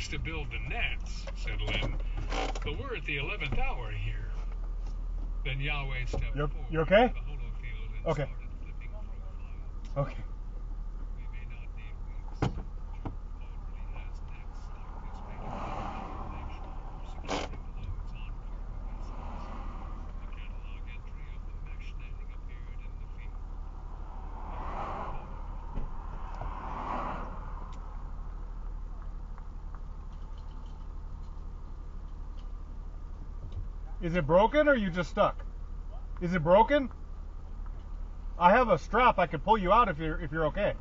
next to build the nets, said Lynn, but we're at the 11th hour here. Then Yahweh stepped forward. You okay? The holofield and okay. started flipping through files. Okay. We may not need weeks. Joe already has nets like this made available to make sure we're securing loads on cargo vessels. A catalog entry of the mesh netting appeared in the feed. Is it broken or are you just stuck? Is it broken? I have a strap. I could pull you out if you're okay.